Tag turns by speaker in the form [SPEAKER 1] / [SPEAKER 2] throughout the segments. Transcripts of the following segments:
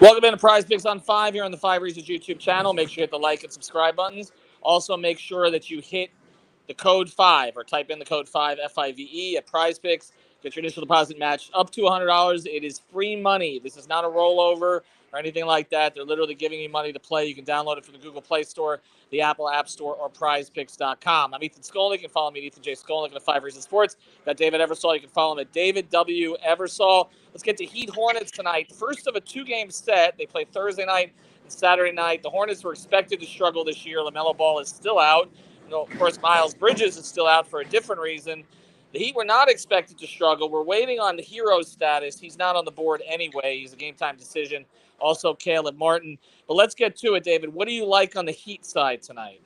[SPEAKER 1] Welcome into Prize Picks on 5 here on the 5 Reasons YouTube channel. Make sure you hit the like and subscribe buttons. Also, make sure that you hit the code 5 or type in the code 5, F-I-V-E, at Prize Picks. Get your initial deposit matched up to $100. It is free money. This is not a rollover or anything like that. They're literally giving you money to play. You can download it from the Google Play Store, the Apple App Store, or PrizePicks.com. I'm Ethan Skolnick. You can follow me at Ethan J. Skolnick at 5 Reasons Sports. Got David Eversole. You can follow him at David W. Eversole. Let's get to Heat Hornets tonight. First of a two-game set. They play Thursday night and Saturday night. The Hornets were expected to struggle this year. LaMelo Ball is still out. Of course, Miles Bridges is still out for a different reason. The Heat were not expected to struggle. We're waiting on the hero status. He's not on the board anyway. He's a game-time decision. Also, Caleb Martin. But let's get to it, David. What do you like on the Heat side tonight?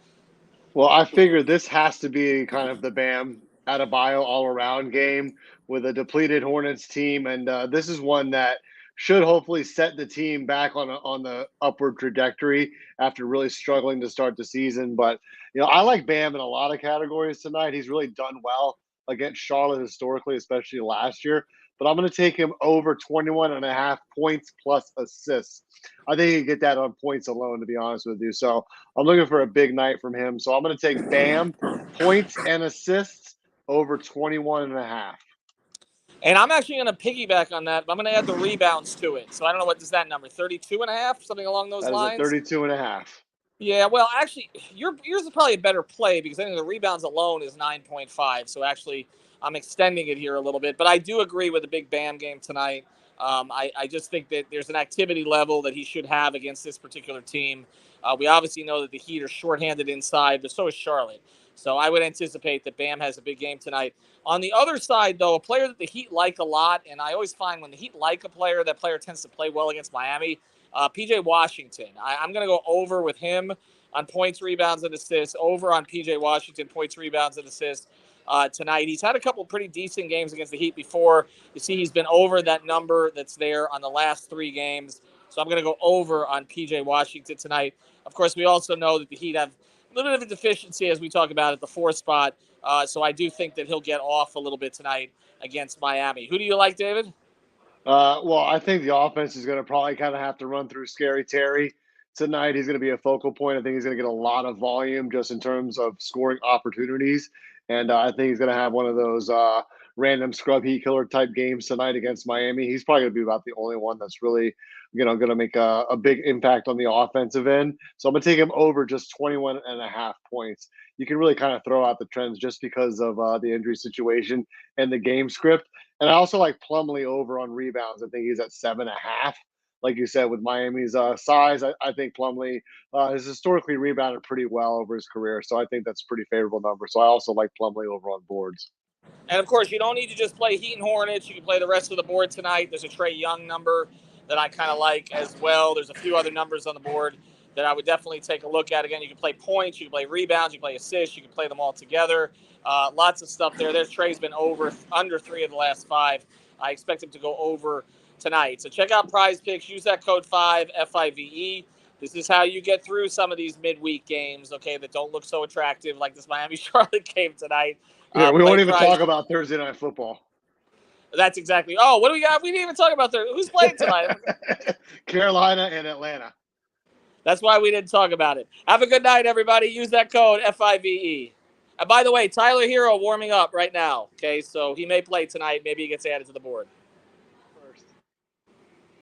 [SPEAKER 2] Well, I figure this has to be kind of the Bam Adebayo all-around game with a depleted Hornets team, and this is one that should hopefully set the team back on the upward trajectory after really struggling to start the season. But I like Bam in a lot of categories tonight. He's really done well against Charlotte historically, especially last year. But I'm going to take him over 21.5 points plus assists. I think he can get that on points alone, to be honest with you. So I'm looking for a big night from him. So I'm going to take Bam, points and assists over 21.5.
[SPEAKER 1] And I'm actually going to piggyback on that. I'm going to add the rebounds to it. So I don't know, what is that number, 32.5, something along those lines?
[SPEAKER 2] That is 32.5.
[SPEAKER 1] Yeah, well, actually, yours is probably a better play because I think the rebounds alone is 9.5. So actually, I'm extending it here a little bit. But I do agree with the big Bam game tonight. I just think that there's an activity level that he should have against this particular team. We obviously know that the Heat are shorthanded inside, but so is Charlotte. So I would anticipate that Bam has a big game tonight. On the other side, though, a player that the Heat like a lot, and I always find when the Heat like a player, that player tends to play well against Miami. P.J. Washington. I'm going to go over with him on points, rebounds, and assists. Over on P.J. Washington, points, rebounds, and assists tonight. He's had a couple pretty decent games against the Heat before. You see he's been over that number that's there on the last 3 games. So I'm going to go over on P.J. Washington tonight. Of course, we also know that the Heat have a little bit of a deficiency, as we talk about, at the 4th spot. So I do think that he'll get off a little bit tonight against Miami. Who do you like, David?
[SPEAKER 2] Well, I think the offense is going to probably kind of have to run through Scary Terry tonight. He's going to be a focal point. I think he's going to get a lot of volume just in terms of scoring opportunities. And I think he's going to have one of those random scrub heat killer type games tonight against Miami. He's probably going to be about the only one that's really, going to make a big impact on the offensive end. So I'm going to take him over just 21.5 points. You can really kind of throw out the trends just because of the injury situation and the game script. And I also like Plumlee over on rebounds. I think he's at 7.5. Like you said, with Miami's size, I think Plumlee has historically rebounded pretty well over his career. So I think that's a pretty favorable number. So I also like Plumlee over on boards.
[SPEAKER 1] And, of course, you don't need to just play Heat and Hornets. You can play the rest of the board tonight. There's a Trae Young number that I kind of like as well. There's a few other numbers on the board that I would definitely take a look at. Again, you can play points, you can play rebounds, you can play assists, you can play them all together. Lots of stuff there. Trae's been under 3 of the last 5. I expect him to go over tonight. So check out PrizePicks. Use that code 5, F-I-V-E. This is how you get through some of these midweek games, okay, that don't look so attractive, like this Miami-Charlotte game tonight.
[SPEAKER 2] Yeah, we won't even talk about Thursday Night Football.
[SPEAKER 1] That's exactly. Oh, what do we got? We didn't even talk about who's playing tonight.
[SPEAKER 2] Carolina and Atlanta.
[SPEAKER 1] That's why we didn't talk about it. Have a good night, everybody. Use that code F-I-V-E. And by the way, Tyler Hero warming up right now. Okay, so he may play tonight. Maybe he gets added to the board.